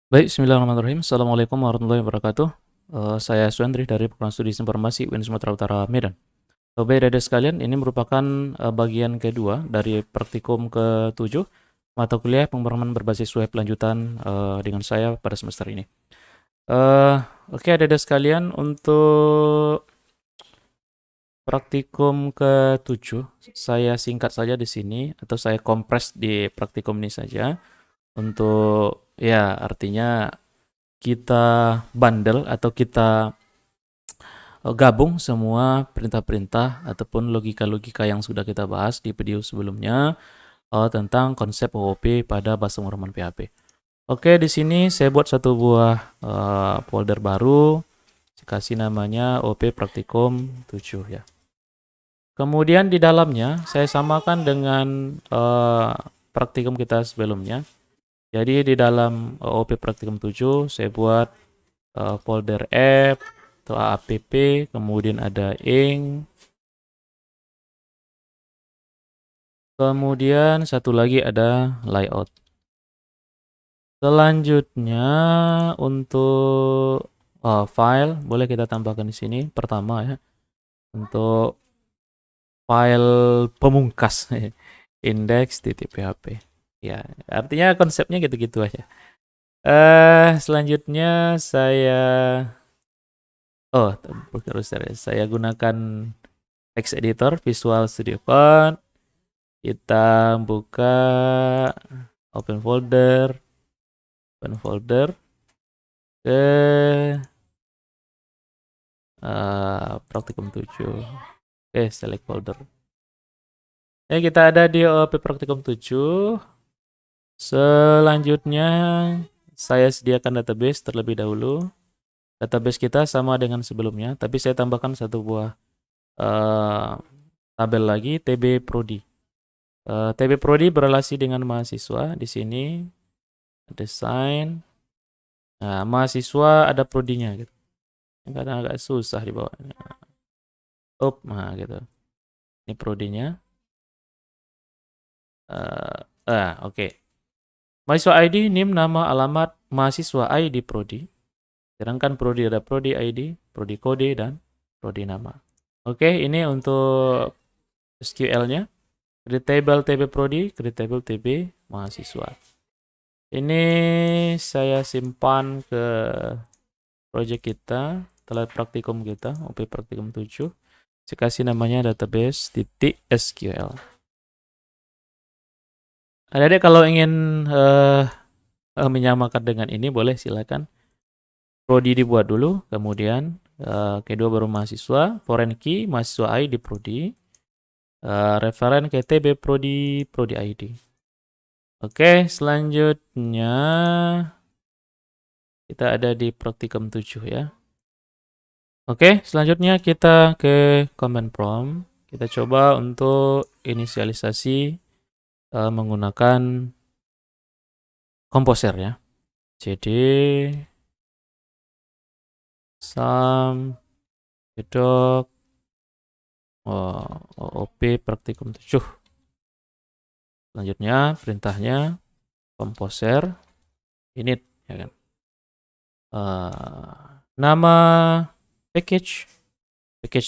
Baik, bismillahirrahmanirrahim. Assalamualaikum warahmatullahi wabarakatuh. Saya Suandri dari Program Studi Informasi UIN Sumatera Utara, Medan. Bapak dan sekalian, ini merupakan bagian kedua dari praktikum ke-7 mata kuliah pemrograman berbasis web lanjutan dengan saya pada semester ini. Eh, Oke, adik-adik sekalian, untuk praktikum ke-7, saya singkat saja di sini atau saya kompres di praktikum ini saja untuk ya artinya kita bundle atau kita gabung semua perintah-perintah ataupun logika-logika yang sudah kita bahas di video sebelumnya tentang konsep OOP pada bahasa pemrograman PHP. Oke, di sini saya buat satu buah folder baru, saya kasih namanya OOP Praktikum 7 ya. Kemudian di dalamnya saya samakan dengan praktikum kita sebelumnya. Jadi di dalam OOP Praktikum 7 saya buat folder app atau app, kemudian ada ink, kemudian satu lagi ada layout. Selanjutnya untuk file boleh kita tambahkan di sini pertama ya, untuk file pemungkas index.php. Ya, artinya konsepnya gitu-gitu aja. Selanjutnya saya gunakan text editor Visual Studio Code. Kita buka open folder ke praktikum 7. Oke, select folder. Ya, kita ada di OP praktikum 7. Selanjutnya saya sediakan database terlebih dahulu. Database kita sama dengan sebelumnya, tapi saya tambahkan satu buah tabel lagi, TB Prodi. TB Prodi berrelasi dengan mahasiswa. Di sini desain. Nah, mahasiswa ada prodinya gitu. Kadang agak susah dibawanya. Nah gitu. Ini prodinya. Oke. Mahasiswa ID, NIM, nama, alamat, mahasiswa ID prodi. Sedangkan prodi ada prodi ID, prodi kode, dan prodi nama. Oke, ini untuk SQL-nya. Create table TB prodi, create table TB mahasiswa. Ini saya simpan ke project kita, telat praktikum kita, OP praktikum 7. Saya kasih namanya database.sql. Adik-adik kalau ingin menyamakan dengan ini boleh silakan. Prodi dibuat dulu, kemudian kedua baru mahasiswa, foreign key, mahasiswa ID prodi, referen ke TB prodi, prodi ID. Oke, selanjutnya kita ada di praktikum 7 ya. Oke, selanjutnya kita ke command prompt. Kita coba untuk inisialisasi menggunakan komposer ya. Cd sum gedok OOP praktikum 7. Selanjutnya perintahnya komposer init ya kan. Nama package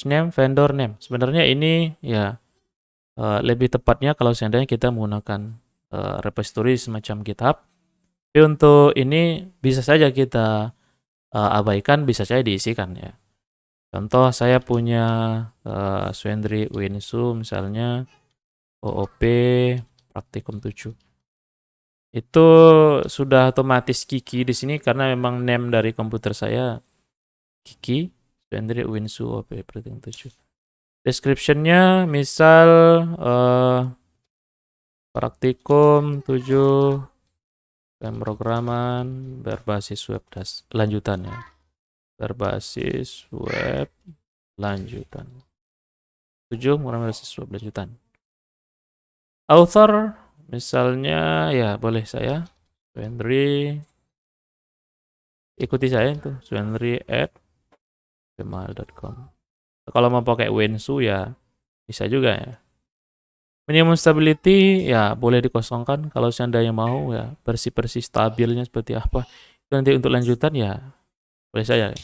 name, vendor name. Sebenarnya ini ya lebih tepatnya kalau seandainya kita menggunakan repository semacam GitHub. Tapi untuk ini bisa saja kita abaikan, bisa saja diisikan ya. Contoh saya punya Suendri Winsu misalnya OOP praktikum 7. Itu sudah otomatis Kiki di sini karena memang name dari komputer saya Kiki Suendri Winsu OOP praktikum 7. Description-nya misal praktikum 7 pemrograman berbasis web lanjutannya. Berbasis web lanjutan. 7 pemrograman berbasis web lanjutan. Author misalnya ya boleh saya Suendri, ikuti saya itu suendri@gmail.com. Kalau mau pakai Wensu ya bisa juga ya. Minimum stability ya boleh dikosongkan kalau seandainya mau ya, bersih stabilnya seperti apa Nanti untuk lanjutan ya boleh saja.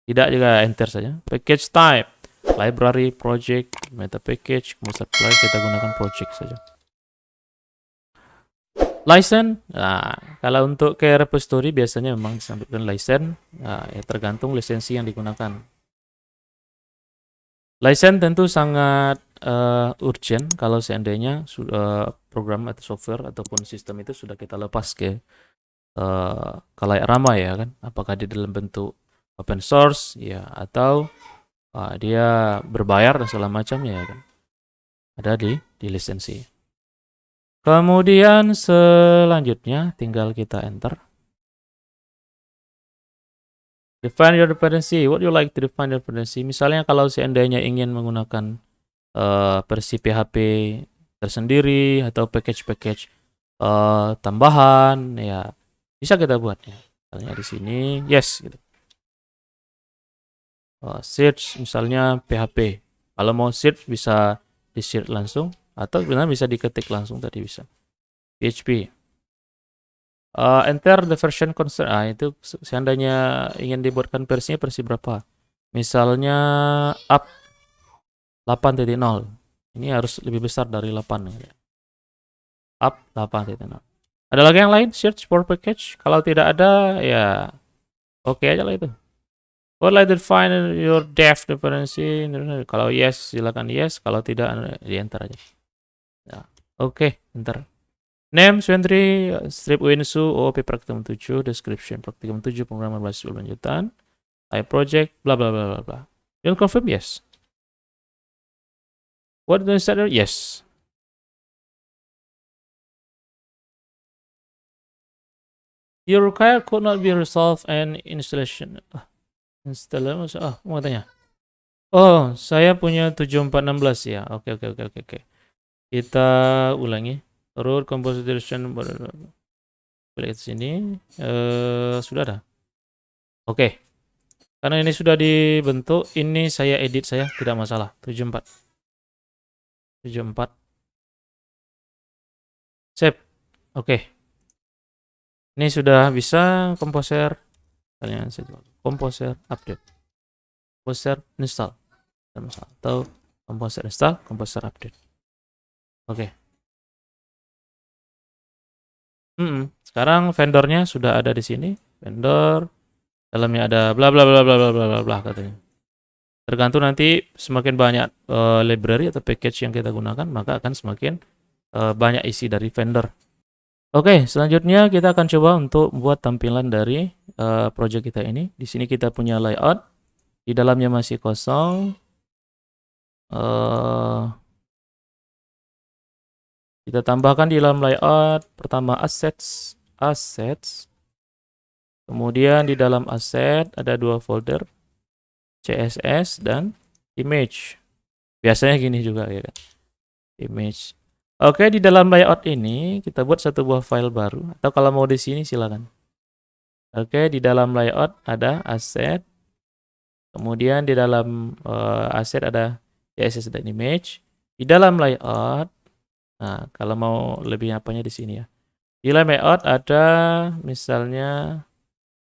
Tidak juga enter saja. Package type, library, project, meta package, kemudian kita gunakan project saja. License, nah, kalau untuk ke repository biasanya memang disambutkan license, nah, ya tergantung lisensi yang digunakan. License tentu sangat urgent kalau seandainya program atau software ataupun sistem itu sudah kita lepas ke khalayak ramai ya kan, apakah di dalam bentuk open source ya atau dia berbayar dan segala macamnya ya kan, ada di lisensi. Kemudian selanjutnya tinggal kita enter. Define your dependency. What you like to define your dependency? Misalnya kalau seandainya ingin menggunakan versi PHP tersendiri atau package-package tambahan, ya bisa kita buat ya. Misalnya di sini, yes gitu. Search misalnya PHP. Kalau mau search bisa di search langsung atau sebenarnya bisa diketik langsung tadi bisa. PHP. Enter the version concern. Itu seandainya ingin dibuatkan versinya versi berapa? Misalnya up 8.0. Ini harus lebih besar dari 8. Up 8.0. Ada lagi yang lain? Search for package. Kalau tidak ada, ya oke aja lah itu. Would like to find your dev dependency. Kalau yes, silakan yes. Kalau tidak, di enter aja. Ya. Oke, enter. Name, Swentry, strip Winsu, OOP Praktikum 7, description Praktikum 7, pengalaman mahasiswa lanjutan, type project, bla bla bla bla bla. You confirm? Yes. What do you consider? Yes. Your required could not be resolved and installation. Mau tanya. Oh, saya punya 7416 ya. Oke. Kita ulangi. Root composition balik ke sini. Sudah ada. Oke. Karena ini sudah dibentuk, ini saya edit saya, tidak masalah. 74. Save. Oke. Ini sudah bisa Composer. Kalian saja. Composer update. Composer install. Atau Composer install, Composer update. Oke. Sekarang vendornya sudah ada di sini. Vendor. Dalamnya ada bla bla bla bla bla bla bla bla katanya. Tergantung nanti semakin banyak library atau package yang kita gunakan, maka akan semakin banyak isi dari vendor. Oke, selanjutnya kita akan coba untuk buat tampilan dari project kita ini. Di sini kita punya layout, di dalamnya masih kosong. Kita tambahkan di dalam layout pertama assets. Kemudian di dalam asset ada dua folder, CSS dan image. Biasanya gini juga ya kan, image. Oke, di dalam layout ini kita buat satu buah file baru, atau kalau mau di sini silakan. Oke, di dalam layout ada asset, kemudian di dalam asset ada CSS dan image. Di dalam layout, nah kalau mau lebih apanya di sini ya. Di dalam layout ada misalnya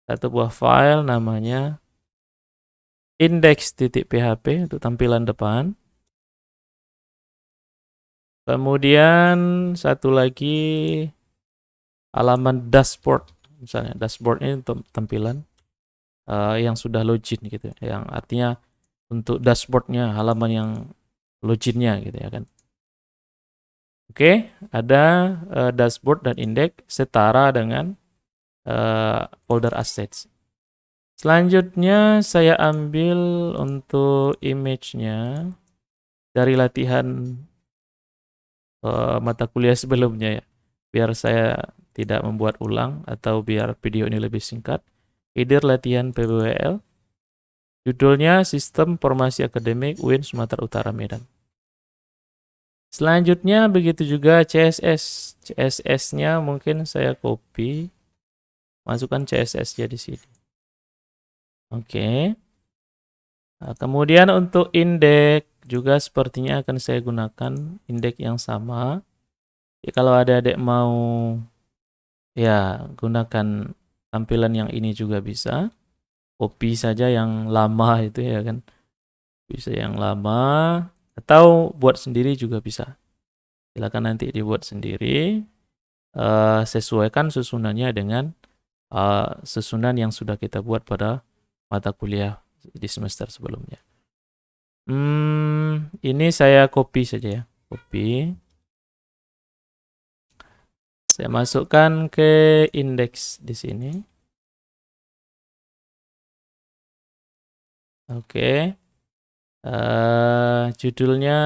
satu buah file namanya index.php untuk tampilan depan. Kemudian satu lagi halaman dashboard, misalnya dashboard ini untuk tampilan yang sudah login gitu, yang artinya untuk dashboardnya halaman yang loginnya gitu ya kan. Oke, ada dashboard dan index setara dengan folder assets. Selanjutnya saya ambil untuk image-nya dari latihan mata kuliah sebelumnya ya, biar saya tidak membuat ulang atau biar video ini lebih singkat. Header latihan PBWL, judulnya Sistem Formasi Akademik UIN Sumatera Utara Medan. Selanjutnya begitu juga CSS. CSS-nya mungkin saya copy, masukkan CSS-nya di sini. Oke. Nah, kemudian untuk indeks juga sepertinya akan saya gunakan indeks yang sama. Jadi kalau ada adik mau ya gunakan tampilan yang ini juga bisa. Copy saja yang lama itu ya kan. Bisa yang lama atau buat sendiri juga bisa. Silakan nanti dibuat sendiri. Sesuaikan susunannya dengan susunan yang sudah kita buat pada mata kuliah di semester sebelumnya. Ini saya copy saja ya. Copy. Saya masukkan ke indeks di sini. Oke. Judulnya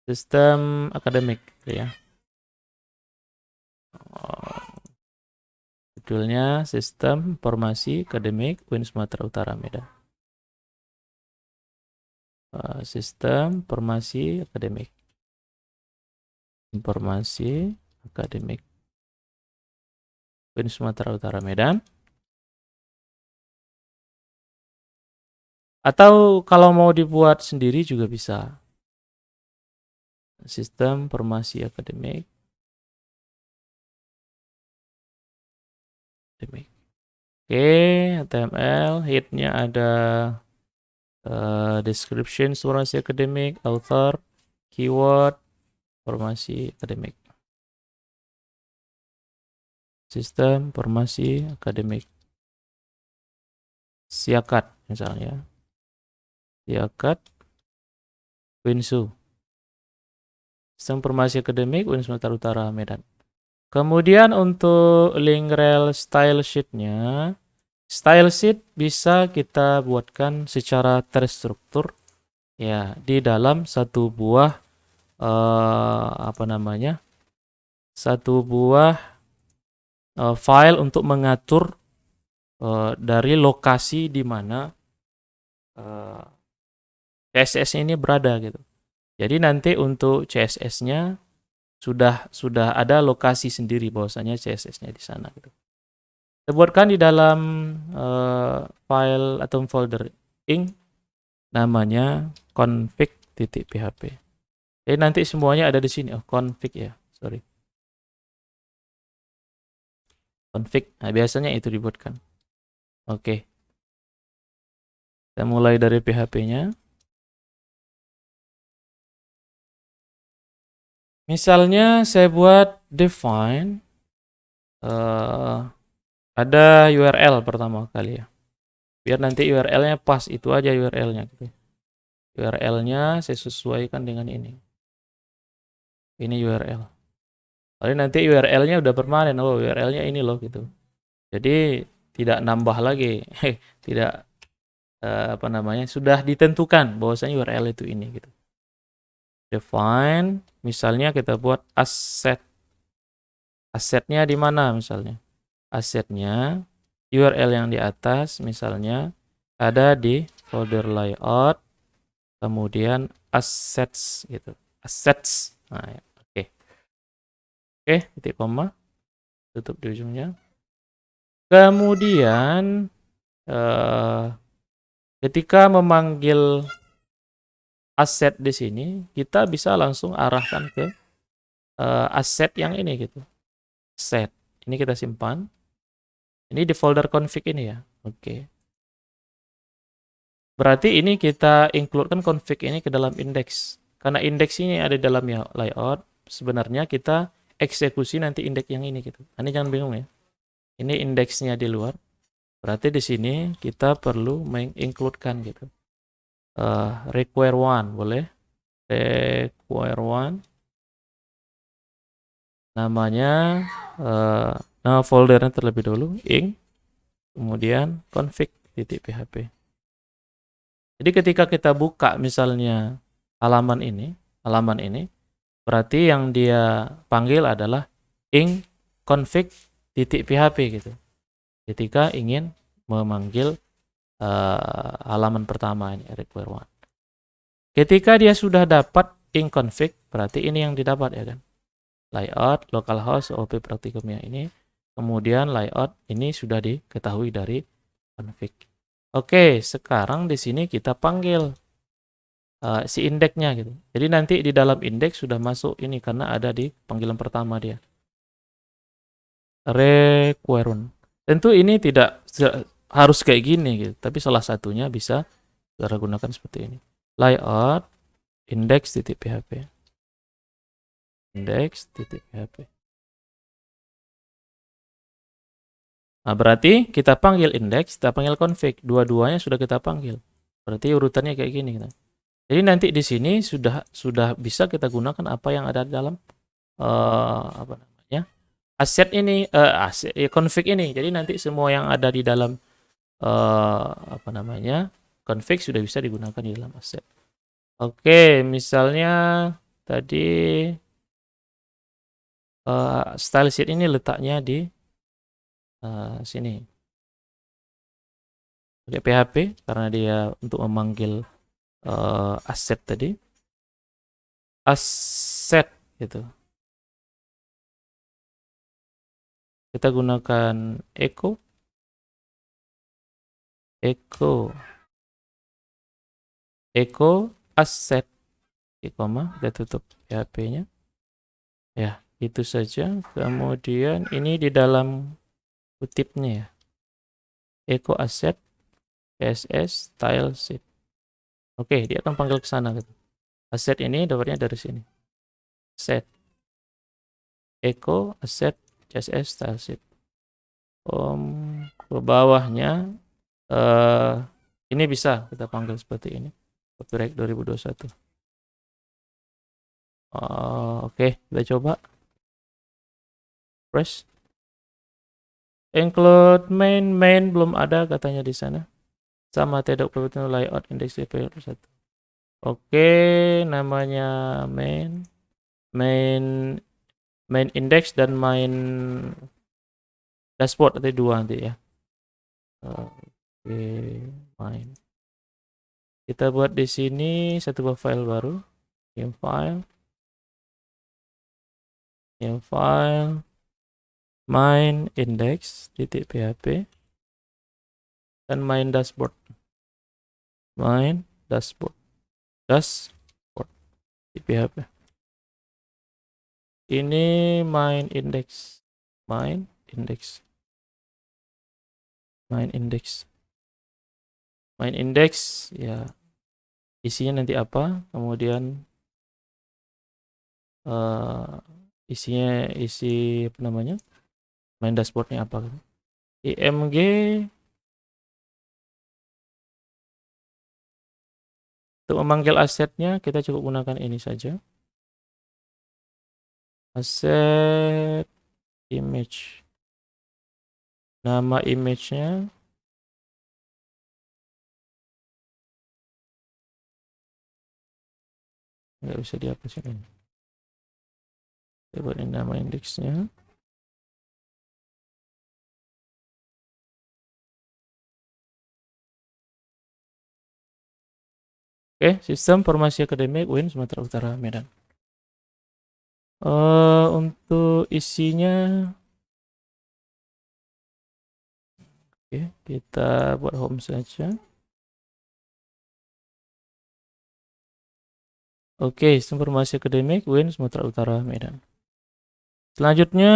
sistem akademik ya. Judulnya sistem informasi akademik UIN Sumatera Utara Medan. Sistem informasi akademik. Informasi akademik UIN Sumatera Utara Medan. Atau kalau mau dibuat sendiri juga bisa. Sistem informasi akademik. Oke, HTML, headnya ada description informasi akademik, author, keyword, informasi akademik. Sistem informasi akademik. Siakat misalnya. Siakat Winsu. Sistem informasi akademik UIN Sumatera Utara Medan. Kemudian untuk link rel style sheet-nya, style sheet bisa kita buatkan secara terstruktur ya di dalam satu buah satu buah file untuk mengatur dari lokasi di mana CSS ini berada gitu. Jadi nanti untuk CSS-nya sudah ada lokasi sendiri bahwasanya CSS-nya di sana gitu. Kita buatkan di dalam file atau folder ing namanya config.php. Jadi nanti semuanya ada di sini. Oh, config ya. Sorry. Config. Nah, biasanya itu dibuatkan. Oke. Kita mulai dari PHP-nya. Misalnya saya buat define ada URL pertama kali ya. Biar nanti URL-nya pas, itu aja URL-nya gitu. URL-nya saya sesuaikan dengan ini. Ini URL. Lalu nanti URL-nya udah permanen. Oh, URL-nya ini loh gitu. Jadi tidak nambah lagi. Tidak sudah ditentukan bahwasanya URL itu ini gitu. Define, misalnya kita buat asset. Asetnya di mana misalnya? Asetnya URL yang di atas misalnya ada di folder layout, kemudian assets gitu. Assets. Nah, ya. Oke. Oke, titik koma. Tutup di ujungnya. Kemudian ketika memanggil aset di sini, kita bisa langsung arahkan ke aset yang ini gitu. Set. Ini kita simpan. Ini di folder config ini ya. Oke. Berarti ini kita includekan config ini ke dalam indeks. Karena indeks ini ada di dalam layout, sebenarnya kita eksekusi nanti indeks yang ini gitu. Ini jangan bingung ya. Ini indeksnya di luar. Berarti di sini kita perlu mengincludekan gitu. Require one boleh. Require one. Namanya nama foldernya terlebih dulu ing, kemudian config.php. Jadi ketika kita buka misalnya halaman ini, berarti yang dia panggil adalah ing config.php gitu. Ketika ingin memanggil halaman pertama ini require one. Ketika dia sudah dapat ing config, berarti ini yang didapat ya kan. Layout, localhost, OP praktikumnya ini. Kemudian layout ini sudah diketahui dari config. Oke, sekarang di sini kita panggil si indeksnya gitu. Jadi nanti di dalam indeks sudah masuk ini karena ada di panggilan pertama dia. Require one. Tentu ini tidak harus kayak gini gitu, tapi salah satunya bisa cara gunakan seperti ini. Layout index.php. Index.php. Nah, berarti kita panggil index, kita panggil config. Dua-duanya sudah kita panggil. Berarti urutannya kayak gini. Jadi nanti di sini sudah bisa kita gunakan apa yang ada di dalam apa namanya aset ini, config ini. Jadi nanti semua yang ada di dalam apa namanya config sudah bisa digunakan di dalam aset. Oke, misalnya tadi style sheet ini letaknya di sini. Pakai PHP karena dia untuk memanggil aset tadi. Aset gitu. Kita gunakan echo asset, koma, kita tutup PHP-nya. Ya, itu saja. Kemudian ini di dalam kutipnya ya. Echo asset CSS style sheet. Oke, dia akan panggil ke sana gitu. Asset ini dapatnya dari sini. Set echo asset CSS style sheet. Ke bawahnya ini bisa kita panggil seperti ini. Copyright 2021. Oke, kita coba. Press. Include main belum ada katanya di sana. Sama tidak perlu layout index DPL 1. Oke, namanya main index dan main dashboard ada dua nanti ya. Oke, main. Kita buat di sini satu buah file baru. New file main index.php dan main dashboard di PHP. Ini main index ya, isinya nanti apa, kemudian isi apa namanya, main dashboardnya apa, img untuk memanggil asetnya kita cukup gunakan ini saja, aset image, nama image-nya nggak bisa dihapus ini. Kita buat ini nama indeksnya. Oke, sistem formasi akademik UIN Sumatera Utara Medan. Untuk isinya, oke, kita buat home saja. Oke, sistem formasi akademik UIN Sumatera Utara Medan. Selanjutnya,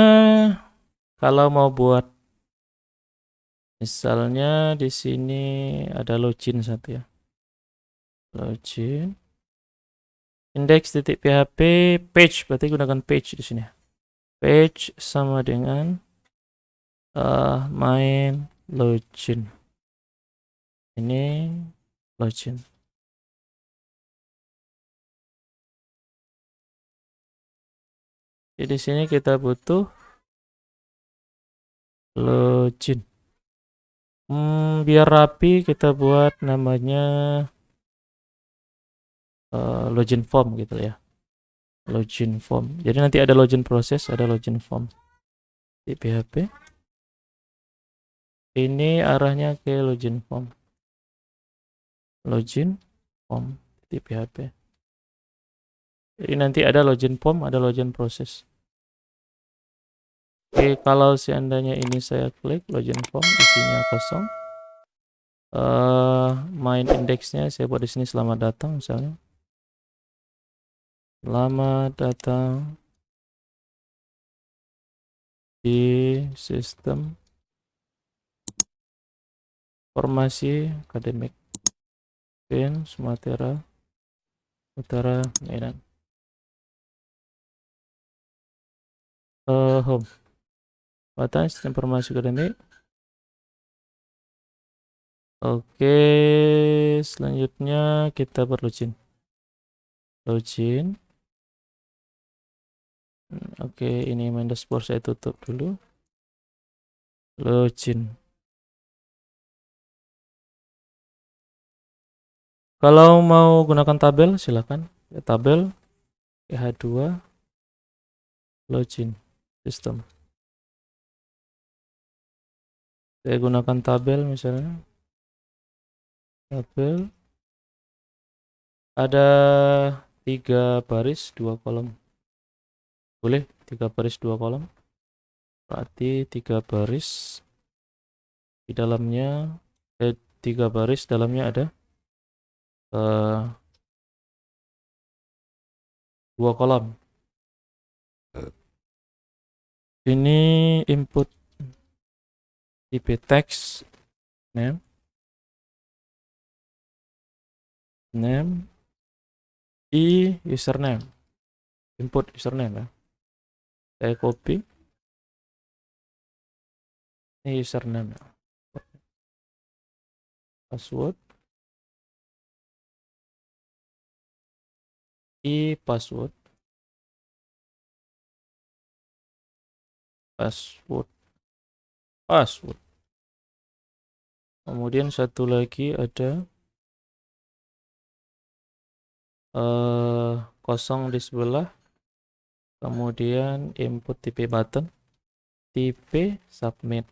kalau mau buat, misalnya di sini ada login satu ya. Login. Index.php page, berarti gunakan page di sini. Page sama dengan main login. Ini login. Jadi di sini kita butuh login. Biar rapi kita buat namanya login form gitu ya. Login form. Jadi nanti ada login proses, ada login form di PHP. Ini arahnya ke login form. Login form di PHP. Jadi nanti ada login form, ada login proses. Oke, kalau seandainya ini saya klik login form, isinya kosong. Main indexnya saya buat di sini selamat datang misalnya. Selamat datang di sistem Formasi akademik Pin Sumatera Utara Medan. Home Batan sistem informasi akademik. Oke, selanjutnya kita berlogin. Login. Oke, ini main dashboard saya tutup dulu. Login. Kalau mau gunakan tabel silakan. Ya, tabel H2 login sistem. Saya gunakan tabel misalnya. Tabel ada 3 baris 2 kolom. Boleh 3 baris 2 kolom. Berarti 3 baris di dalamnya 3 baris dalamnya ada 2 kolom. Ini input IP text name i username, input username ya. Saya copy ini username ya. Password i password password. Kemudian satu lagi ada kosong di sebelah. Kemudian input TP button, TP submit.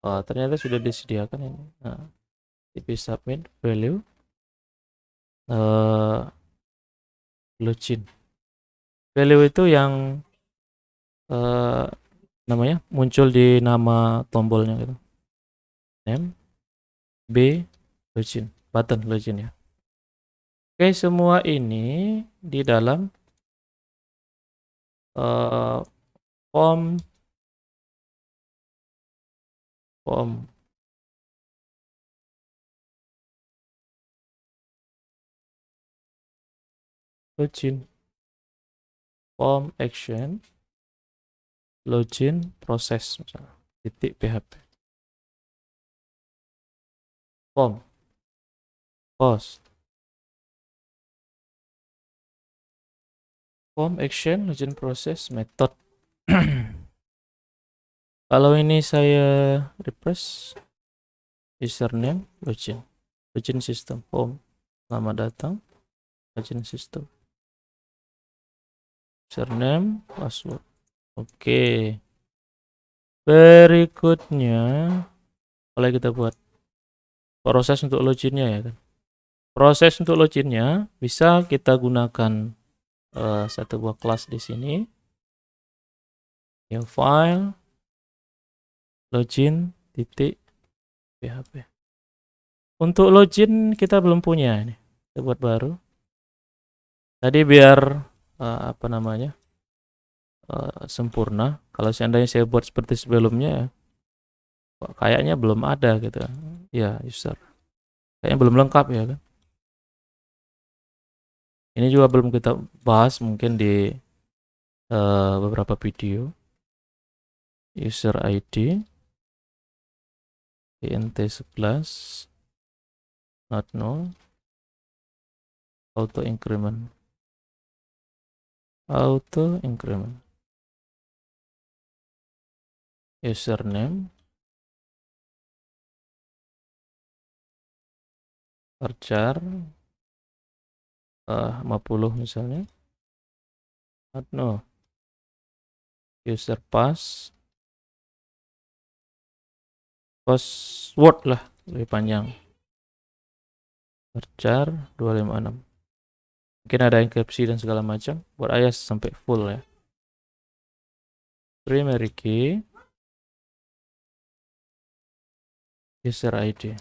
Oh, ternyata sudah disediakan ini. Nah, TP submit value login. Value itu yang namanya muncul di nama tombolnya gitu. Name B login, button login ya. Oke, semua ini di dalam form login, form action login proses misalnya titik php form post form action login proses method. Kalau ini saya refresh username login system form, selamat datang login system, username password. Oke, berikutnya boleh kita buat proses untuk loginnya ya kan. Proses untuk loginnya bisa kita gunakan satu buah kelas di sini, new file login titik php. Untuk login kita belum punya ini, kita buat baru. Tadi biar apa namanya sempurna. Kalau seandainya saya buat seperti sebelumnya, kayaknya belum ada gitu. Ya user, kayaknya belum lengkap ya kan. Ini juga belum kita bahas mungkin di beberapa video. User ID int11 not null auto increment username varchar 50 misalnya, not null user password lah lebih panjang, varchar 256. Mungkin ada enkripsi dan segala macam. Buat aja sampai full ya. Primary key, user ID,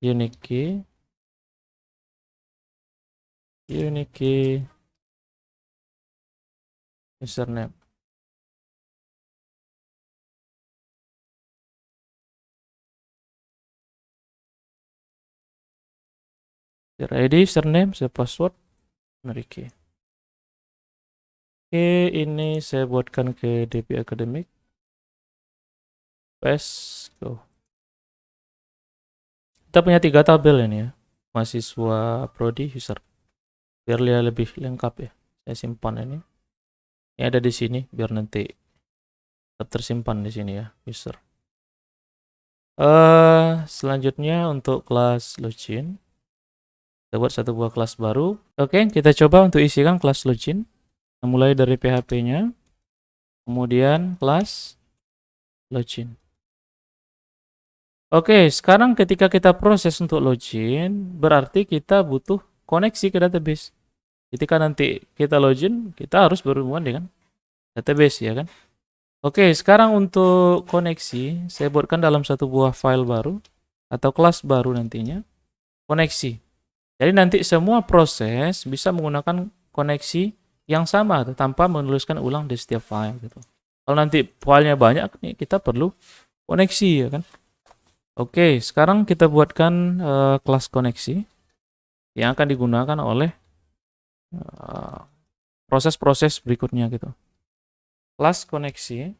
unique key, username. User ID, username, the password, Meriki. Oke, ini saya buatkan ke DB Academic. Paste, go. Kita punya 3 tabel ini ya. Mahasiswa, prodi, user. Biar dia lebih lengkap ya. Saya simpan ini. Ini ada di sini biar nanti tersimpan di sini ya, user. Selanjutnya untuk kelas login. Kita buat satu buah kelas baru. Oke, kita coba untuk isikan kelas login. Mulai dari PHP-nya. Kemudian kelas login. Oke, sekarang ketika kita proses untuk login, berarti kita butuh koneksi ke database. Ketika nanti kita login, kita harus berhubungan dengan database ya kan. Oke, sekarang untuk koneksi, saya buatkan dalam satu buah file baru atau kelas baru nantinya, koneksi. Jadi nanti semua proses bisa menggunakan koneksi yang sama tanpa menuliskan ulang di setiap file gitu. Kalau nanti filenya banyak nih, kita perlu koneksi ya kan. Oke, sekarang kita buatkan kelas koneksi yang akan digunakan oleh proses-proses berikutnya gitu. Kelas koneksi.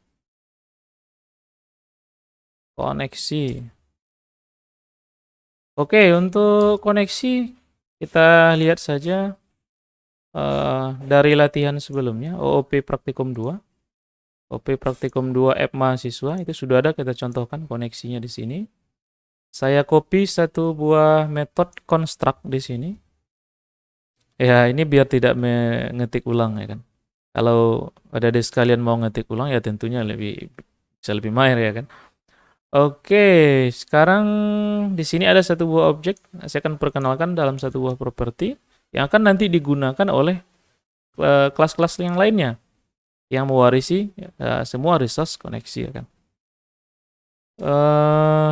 Oke, untuk koneksi kita lihat saja dari latihan sebelumnya, OOP Praktikum 2. OP Praktikum 2 app mahasiswa itu sudah ada kita contohkan koneksinya di sini. Saya copy satu buah metode construct di sini. Ya, ini biar tidak mengetik ulang ya kan. Kalau ada di sekalian mau ngetik ulang ya tentunya bisa lebih mahir ya kan. Oke, sekarang di sini ada satu buah objek. Saya akan perkenalkan dalam satu buah properti yang akan nanti digunakan oleh kelas-kelas yang lainnya yang mewarisi semua resource koneksi ya kan.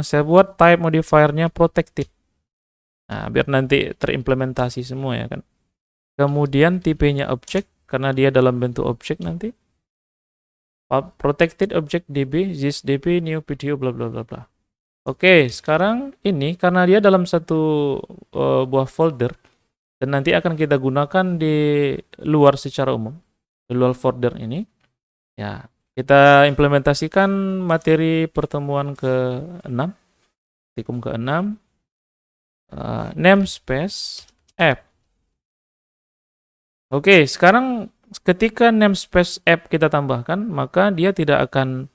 Saya buat type modifiernya protected. Nah, biar nanti terimplementasi semua ya kan. Kemudian tipenya objek karena dia dalam bentuk objek nanti. Protected object db, this db, new video, bla bla bla bla. Oke, sekarang ini karena dia dalam satu buah folder dan nanti akan kita gunakan di luar secara umum, di luar folder ini. Ya, kita implementasikan materi pertemuan ke-6, praktikum ke-6, namespace app. Oke, sekarang ketika namespace app kita tambahkan, maka dia tidak akan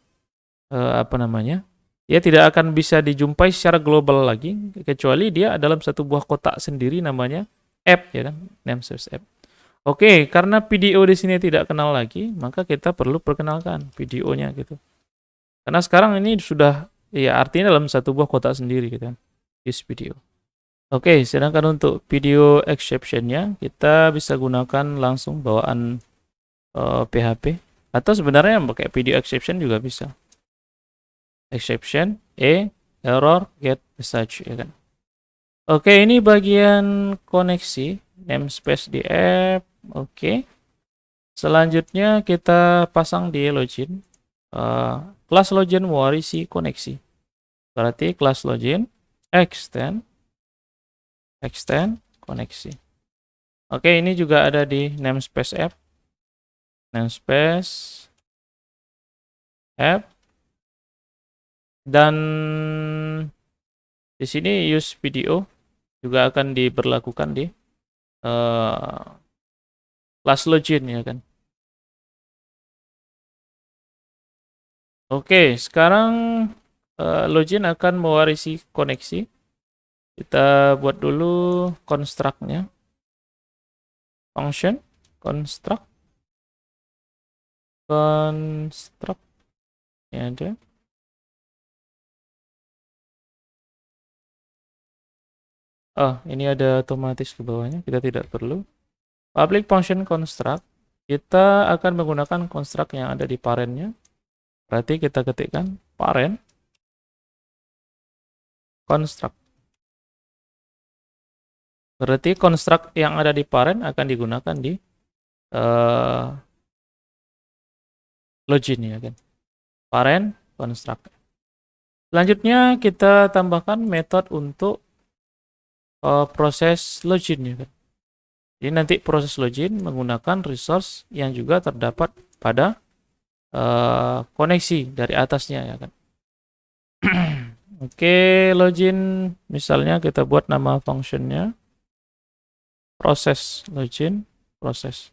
dia tidak akan bisa dijumpai secara global lagi kecuali dia dalam satu buah kotak sendiri namanya app ya kan, namespace app. Oke, karena video di sini tidak kenal lagi, maka kita perlu perkenalkan videonya gitu. Karena sekarang ini sudah ya artinya dalam satu buah kotak sendiri gitu kan. Use video. Oke, sedangkan untuk video exception-nya kita bisa gunakan langsung bawaan PHP atau sebenarnya pakai video exception juga bisa. Exception error get message ya kan. Oke, ini bagian koneksi namespace di app. Oke. Selanjutnya kita pasang di login. Kelas login mewarisi koneksi. Berarti kelas login extend koneksi. Oke, ini juga ada di namespace app. Namespace app. Dan di sini use video juga akan diberlakukan di kelas login ya kan. Oke, sekarang login akan mewarisi koneksi. Kita buat dulu construct-nya. Function construct ya ada. Ini ada otomatis ke bawahnya, kita tidak perlu. Public function construct, kita akan menggunakan construct yang ada di parent-nya. Berarti kita ketikkan parent construct. Berarti construct yang ada di parent akan digunakan di login ya kan. Parent construct. Selanjutnya kita tambahkan metode untuk proses login ya kan. Jadi nanti proses login menggunakan resource yang juga terdapat pada koneksi dari atasnya ya kan. Oke, login misalnya kita buat nama functionnya proses login proses.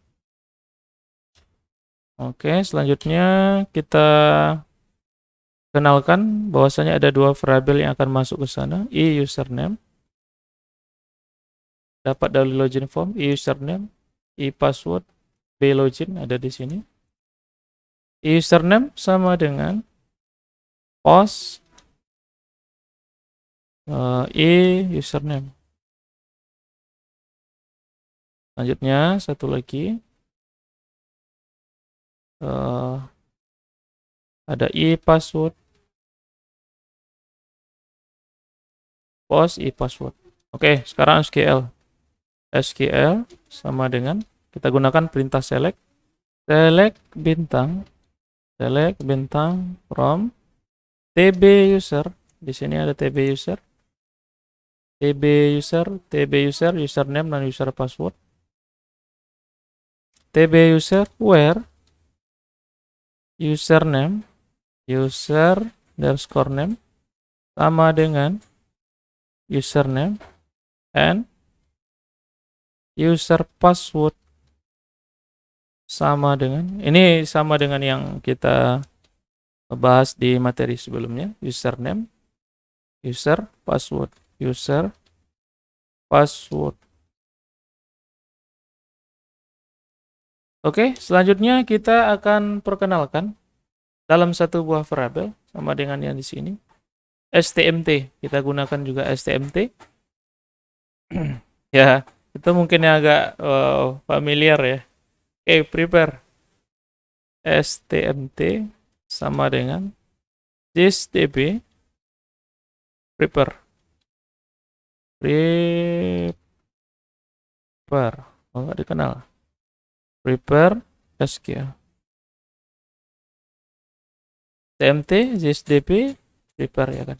Oke, selanjutnya kita kenalkan bahwasanya ada dua variabel yang akan masuk ke sana, i username dapat dari login form, i username, i password, b login ada di sini. I username sama dengan post i username. Selanjutnya satu lagi ada i password, post i password. Oke, sekarang SQL sama dengan kita gunakan perintah select bintang from tb user. Di sini ada tb user, username dan user password. tb user where username user_name sama dengan username and user password sama dengan ini, sama dengan yang kita bahas di materi sebelumnya, username, user password. Oke, selanjutnya kita akan perkenalkan dalam satu buah variabel sama dengan yang di sini. STMT, kita gunakan juga STMT. Ya, itu mungkin agak familiar ya. Oke, prepare STMT sama dengan thisDB prepare. Oh, nggak dikenal. Prepare SQL. TMT, thisDB prepare ya kan.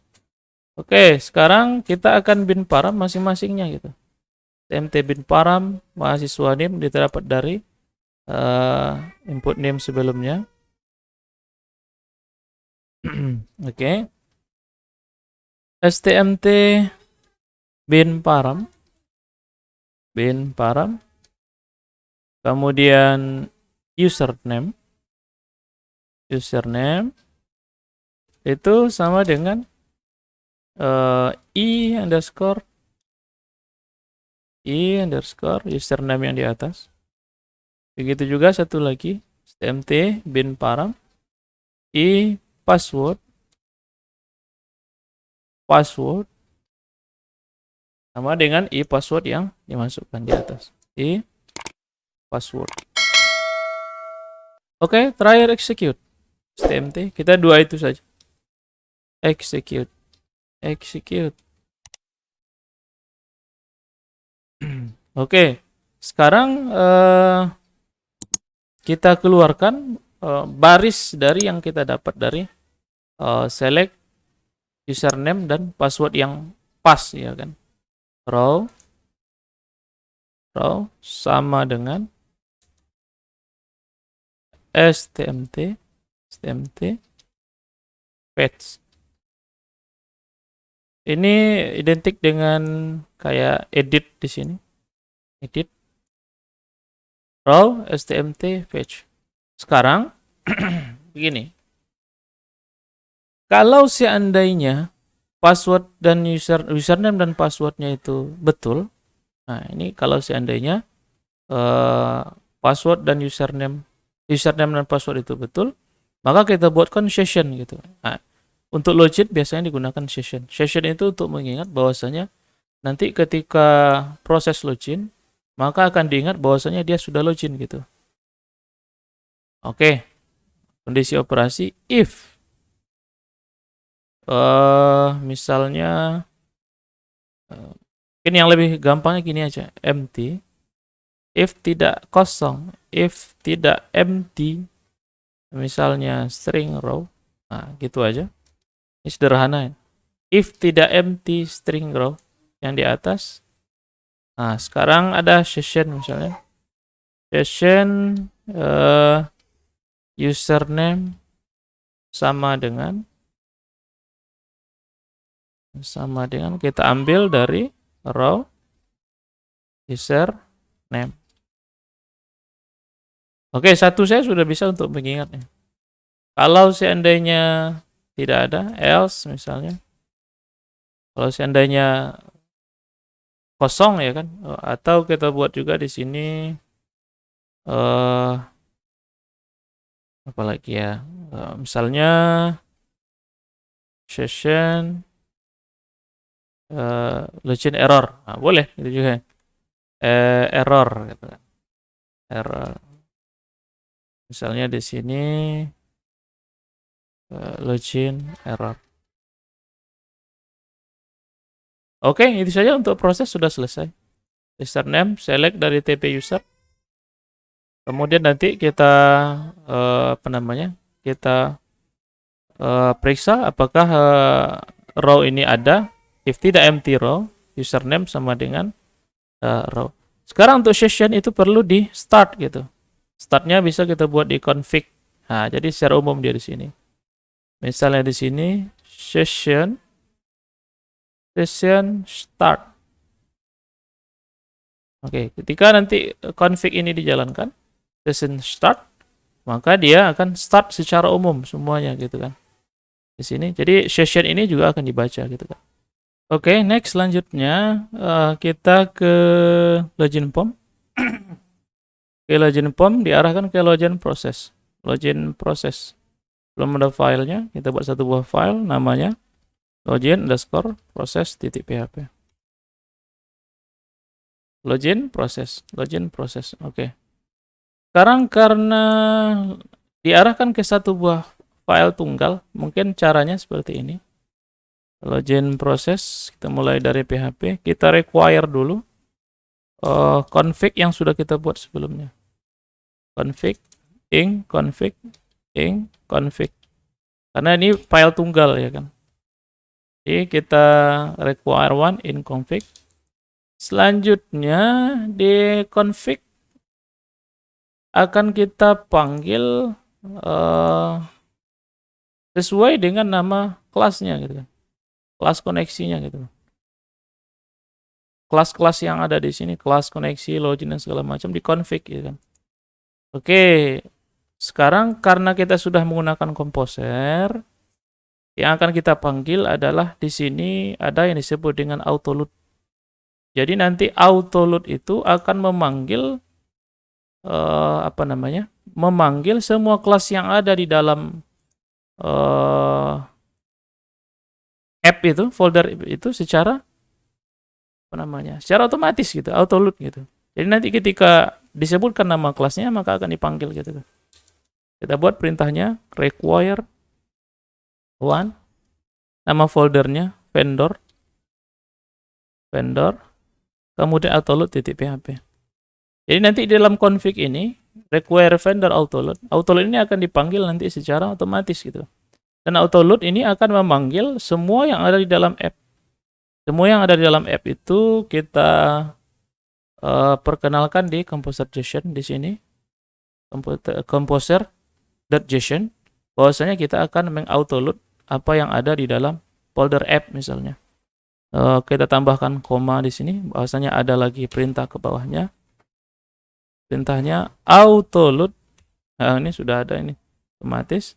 Oke, sekarang kita akan bin param masing-masingnya gitu. TMT bin param mahasiswa name didapat dari input name sebelumnya. Oke. STMT bin param. Kemudian username itu sama dengan i underscore username yang di atas. Begitu juga satu lagi stmt bin param i password sama dengan i password yang dimasukkan di atas, i password. Oke, terakhir execute stmt, kita dua itu saja. Execute. Oke, sekarang kita keluarkan baris dari yang kita dapat dari select username dan password yang pas ya kan. Row sama dengan stmt fetch. Ini identik dengan kayak edit di sini. Edit row stmt fetch. Sekarang begini. Kalau seandainya password dan username dan passwordnya itu betul. Nah, ini kalau seandainya password dan username dan password itu betul, maka kita buatkan session gitu. Nah, untuk login biasanya digunakan session. Session itu untuk mengingat bahwasanya nanti ketika proses login, maka akan diingat bahwasanya dia sudah login gitu. Oke. Kondisi operasi if misalnya ini yang lebih gampangnya gini aja, empty. If tidak kosong, if tidak empty, misalnya string row. Nah, gitu aja. Ini sederhana ya. If tidak empty string row yang di atas. Nah, sekarang ada session misalnya. Session username sama dengan kita ambil dari row username. Oke, satu saya sudah bisa untuk mengingatnya. Kalau seandainya tidak ada, else misalnya. Kalau seandainya kosong ya kan, atau kita buat juga di sini apalagi ya, misalnya session login error. Nah, boleh gitu juga. Error gitu kan. Error. Misalnya di sini login error. Oke, itu saja untuk proses sudah selesai. Username select dari TP user. Kemudian nanti kita kita periksa apakah row ini ada. If tidak empty row, username sama dengan row. Sekarang untuk session itu perlu di start gitu. Startnya bisa kita buat di config. Nah, jadi secara umum dia di sini. Misalnya di sini session start. Oke, ketika nanti config ini dijalankan, session start, maka dia akan start secara umum semuanya gitu kan. Di sini. Jadi session ini juga akan dibaca gitu kan. Oke, next selanjutnya kita ke login form. Ke login form diarahkan ke login process. Login process. Belum ada filenya, kita buat satu buah file namanya login_process.php. Login process. Oke. Sekarang karena diarahkan ke satu buah file tunggal, mungkin caranya seperti ini. Login process, kita mulai dari PHP, kita require dulu config yang sudah kita buat sebelumnya. Config, config. Karena ini file tunggal ya kan. Jadi kita require one in config. Selanjutnya di config akan kita panggil sesuai dengan nama kelasnya gitu kan. Kelas koneksinya gitu. Kelas-kelas yang ada di sini, kelas koneksi, login dan segala macam di config gitu kan. Oke, sekarang karena kita sudah menggunakan komposer, yang akan kita panggil adalah di sini ada yang disebut dengan autoload. Jadi nanti autoload itu akan memanggil memanggil semua kelas yang ada di dalam app itu, folder itu secara secara otomatis gitu, autoload gitu. Jadi nanti ketika disebutkan nama kelasnya maka akan dipanggil gitu. Kita buat perintahnya require one, nama foldernya vendor, kemudian autoload.php. Jadi nanti di dalam config ini require vendor autoload ini akan dipanggil nanti secara otomatis gitu. Dan autoload ini akan memanggil semua yang ada di dalam app. Semua yang ada di dalam app itu kita perkenalkan di composer.json di sini. Composer.json bahwasanya kita akan mengautoload apa yang ada di dalam folder app misalnya. Kita tambahkan koma di sini bahwasanya ada lagi perintah ke bawahnya. Perintahnya autoload. Nah, ini sudah ada ini otomatis.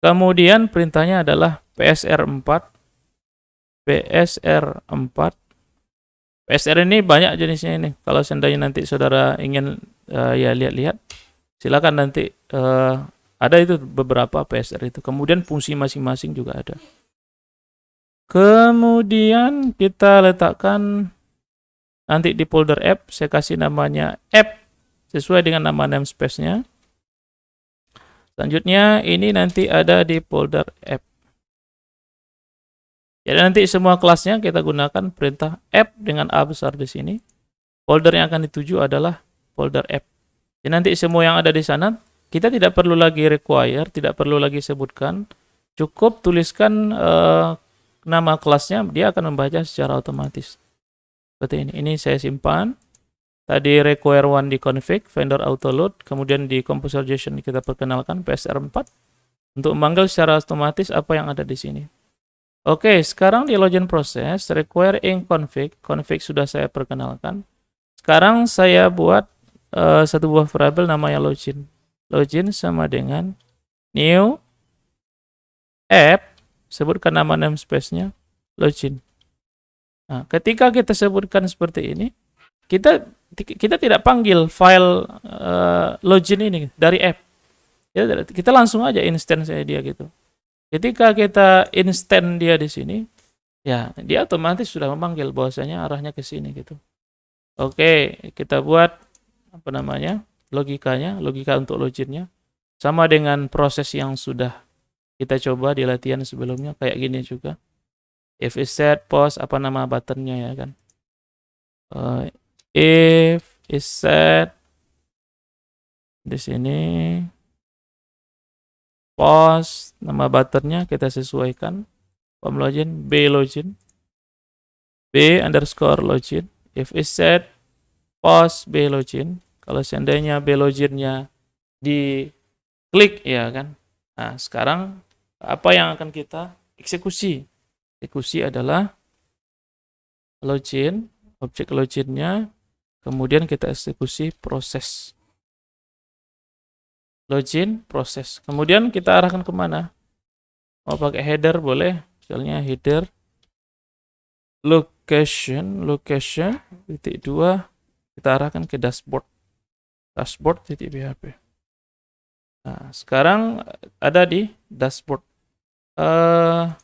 Kemudian perintahnya adalah PSR4. PSR ini banyak jenisnya ini. Kalau seandainya nanti saudara ingin ya lihat-lihat, silakan nanti ada itu beberapa PSR itu. Kemudian fungsi masing-masing juga ada. Kemudian kita letakkan nanti di folder app, saya kasih namanya app sesuai dengan nama namespace-nya. Selanjutnya ini nanti ada di folder app. Jadi nanti semua kelasnya kita gunakan perintah app dengan A besar di sini. Folder yang akan dituju adalah folder app. Jadi nanti semua yang ada di sana kita tidak perlu lagi require, tidak perlu lagi sebutkan, cukup tuliskan nama kelasnya, dia akan membaca secara otomatis. Seperti ini. Ini saya simpan. Tadi require one di config, vendor auto load, kemudian di composer.json kita perkenalkan PSR4 untuk memanggil secara otomatis apa yang ada di sini. Oke, sekarang di login proses, require in config, config sudah saya perkenalkan. Sekarang saya buat satu buah variabel namanya login. Login sama dengan new app, sebutkan nama namespace-nya, login. Nah, ketika kita sebutkan seperti ini, kita tidak panggil file login ini dari app. Kita langsung aja instance dia gitu. Ketika kita instant dia di sini, ya dia otomatis sudah memanggil bahwasanya arahnya ke sini gitu. Oke, kita buat apa namanya? Logikanya, logika untuk loginnya sama dengan proses yang sudah kita coba di latihan sebelumnya kayak gini juga. If is set post apa nama buttonnya ya kan. If is set di sini post nama buttonnya kita sesuaikan form login b login b underscore login. If is set post b login, kalau seandainya b loginnya di klik ya kan. Nah sekarang apa yang akan kita eksekusi? Eksekusi adalah login, objek loginnya, kemudian kita eksekusi proses. Login, proses. Kemudian kita arahkan kemana? Mau pakai header boleh, misalnya header location titik 2 kita arahkan ke dashboard titik php. Nah, sekarang ada di dashboard.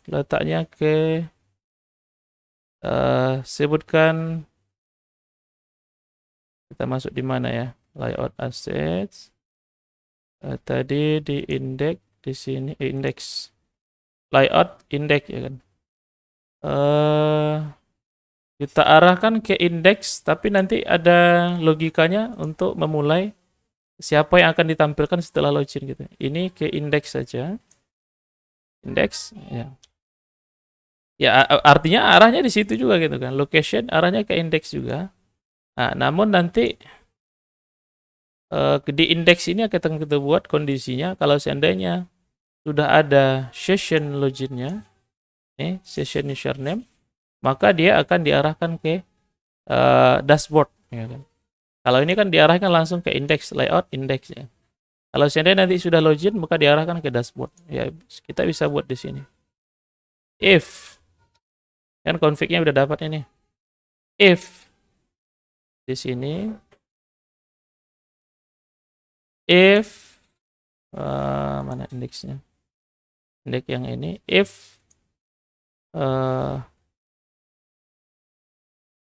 Letaknya ke sebutkan kita masuk di mana ya? Layout assets. Tadi di index di sini index layout index ya kan. Kita arahkan ke index, tapi nanti ada logikanya untuk memulai siapa yang akan ditampilkan setelah login gitu. Ini ke index saja. Index ya. Ya artinya arahnya di situ juga gitu kan. Location arahnya ke index juga. Nah, namun nanti di index ini akan kita buat kondisinya kalau seandainya sudah ada session loginnya, session username, maka dia akan diarahkan ke dashboard. Ya kan? Kalau ini kan diarahkan langsung ke index layout index ya. Kalau seandainya nanti sudah login, maka diarahkan ke dashboard. Ya kita bisa buat di sini. If kan config-nya udah dapat ini. If di sini, if mana indeksnya? Indeks yang ini. If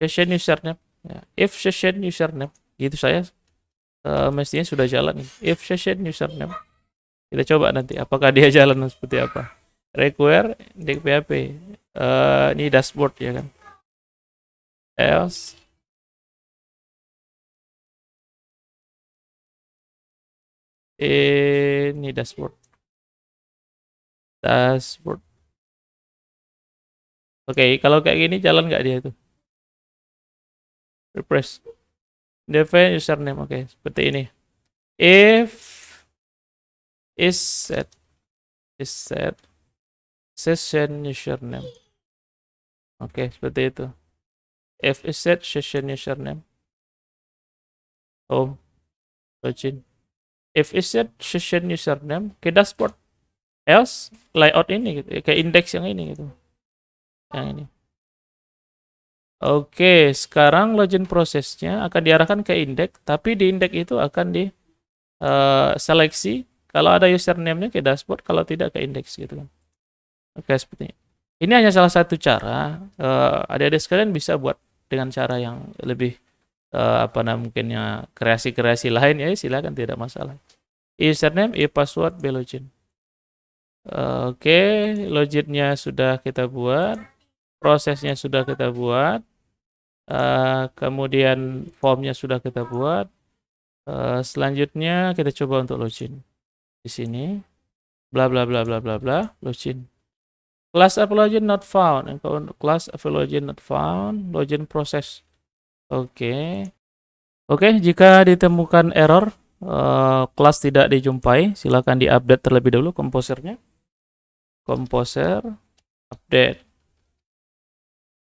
session username, ya. If session username, gitu saya mestinya sudah jalan. If session username, kita coba nanti apakah dia jalan seperti apa. Require index php, ini dashboard ya kan. Else ini dashboard. Oke, kalau kayak gini jalan nggak dia itu? Refresh. Define username. Oke, seperti ini. If is set session username. Oke, seperti itu. If is set session username. Login. If is set session username ke dashboard. Else layout ini gitu, ke index yang ini gitu. Yang ini. Oke, sekarang login prosesnya akan diarahkan ke index, tapi di index itu akan di seleksi kalau ada username-nya ke dashboard, kalau tidak ke index gitu kan. Oke, seperti ini. Ini hanya salah satu cara. Adik-adik sekalian bisa buat dengan cara yang lebih mungkinnya kreasi-kreasi lain ya, silakan, tidak masalah. Username, password, login. Oke, loginnya sudah kita buat, prosesnya sudah kita buat, kemudian formnya sudah kita buat. Selanjutnya kita coba untuk login. Di sini, bla bla bla bla bla bla, login. Class of login not found. Class of login not found. Login process. Oke. Oke, jika ditemukan error, kelas tidak dijumpai, silakan diupdate terlebih dahulu komposernya. Komposer, update.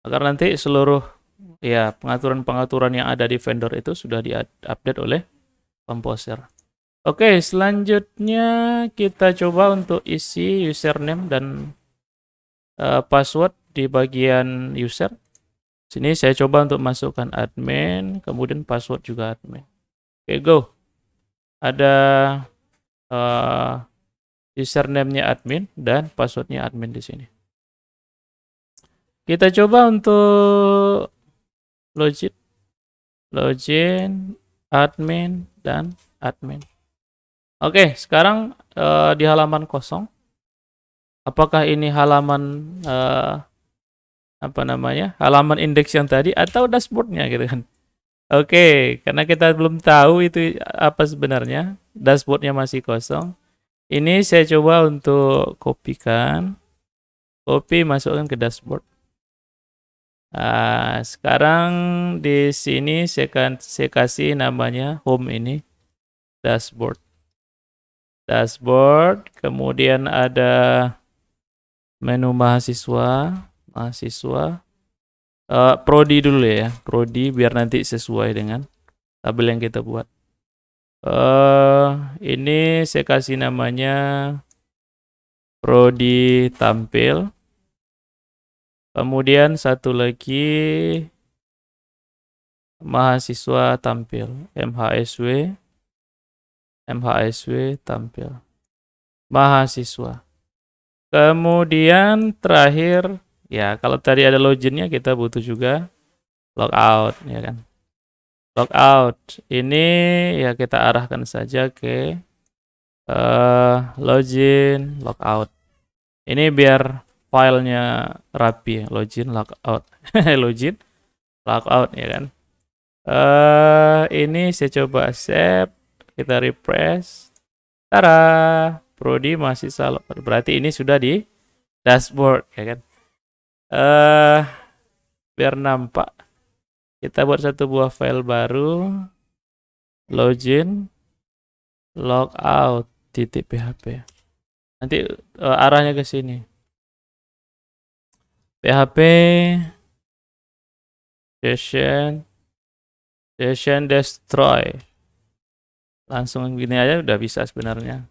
Agar nanti seluruh ya pengaturan-pengaturan yang ada di vendor itu sudah diupdate oleh komposer. Oke, selanjutnya kita coba untuk isi username dan password di bagian user. Sini saya coba untuk masukkan admin, kemudian password juga admin. Oke, go. Ada username-nya admin dan passwordnya admin di sini. Kita coba untuk login, admin, dan admin. Oke, sekarang di halaman kosong. Apakah ini halaman halaman indeks yang tadi atau dashboardnya gitu kan? Oke, karena kita belum tahu itu apa sebenarnya, dashboardnya masih kosong. Ini saya coba untuk kopikan, masukkan ke dashboard. Sekarang di sini saya kasih namanya home ini, dashboard. Kemudian ada menu mahasiswa, prodi dulu ya, prodi biar nanti sesuai dengan tabel yang kita buat. Ini saya kasih namanya prodi tampil. Kemudian satu lagi mahasiswa tampil, MHSW tampil. Mahasiswa. Kemudian terakhir, ya kalau tadi ada loginnya kita butuh juga logout, ya kan. Logout ini ya kita arahkan saja ke login, logout. Ini biar filenya rapi, login, logout, login, logout, ya kan. Ini saya coba save, kita refresh. Tara, prodi masih salah. Berarti ini sudah di dashboard, ya kan. Biar nampak, kita buat satu buah file baru, login, logout .php. Nanti arahnya ke sini. PHP session destroy. Langsung gini aja udah bisa sebenarnya.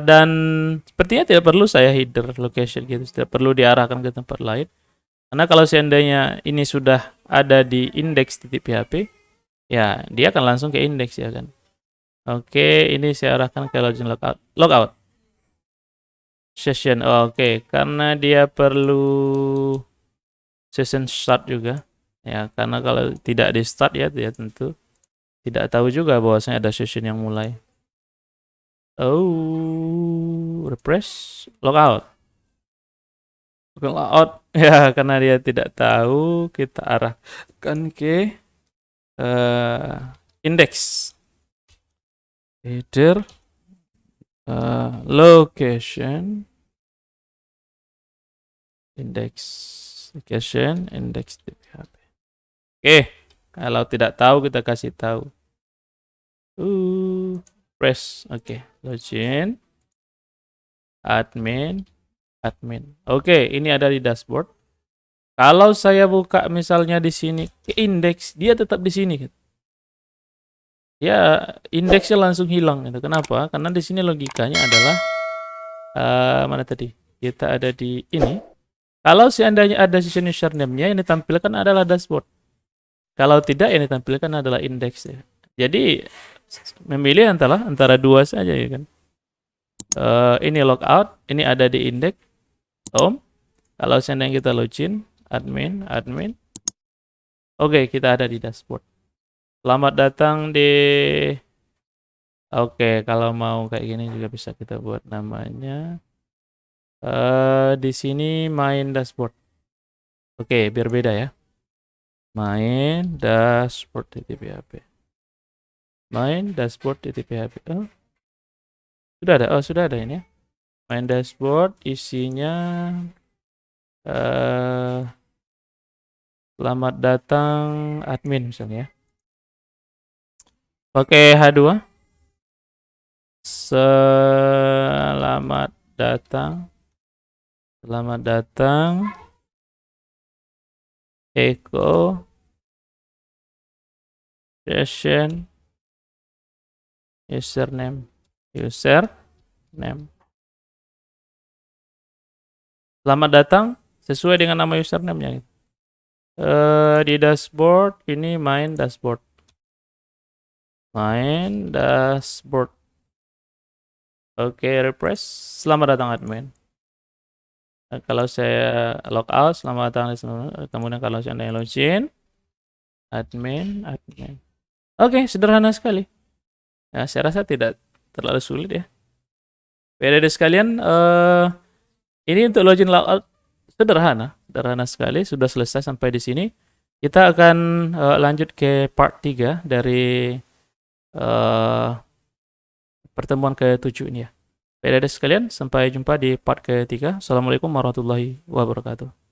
Dan sepertinya tidak perlu saya header location gitu, tidak perlu diarahkan ke tempat lain. Karena kalau seandainya ini sudah ada di index.php, ya dia akan langsung ke index, ya kan. Oke, ini saya arahkan ke login logout. Session, oke, karena dia perlu session start juga. Ya, karena kalau tidak di start ya dia tentu tidak tahu juga bahwasanya ada session yang mulai. Oh, refresh, logout. Logout ya, karena dia tidak tahu, kita arahkan ke index. Header location index .php. Oke, kalau tidak tahu kita kasih tahu. Press, oke, login, admin. Oke, ini ada di dashboard. Kalau saya buka misalnya di sini ke index, dia tetap di sini. Ya, indeksnya langsung hilang gitu. Kenapa? Karena di sini logikanya adalah mana tadi? Kita ada di ini. Kalau seandainya ada session username-nya, yang ditampilkan adalah dashboard. Kalau tidak, yang ditampilkan adalah index. Ya. Jadi memilih antara dua saja, ya kan. Ini logout, ini ada di index, home. Kalau seandainya kita login, admin. Oke, kita ada di dashboard. Selamat datang di. Oke, kalau mau kayak gini juga bisa kita buat namanya. Di sini main dashboard. Oke, biar beda ya. Main dashboard .php. main dashboard php. Oh, sudah ada ini ya. Main dashboard isinya selamat datang admin misalnya ya. Pakai H2. Selamat datang. Selamat datang. Echo session username. Selamat datang sesuai dengan nama username-nya. Di dashboard ini main dashboard. Oke, refresh. Selamat datang admin. Kalau saya log out, selamat datang. Kemudian kalau saya login, admin. Oke, sederhana sekali. Ya, saya rasa tidak terlalu sulit ya. Adik sekalian, ini untuk login logout sederhana sekali. Sudah selesai sampai di sini. Kita akan lanjut ke part 3 dari pertemuan ke-7 ini ya. Adik sekalian, sampai jumpa di part ke-3. Assalamualaikum warahmatullahi wabarakatuh.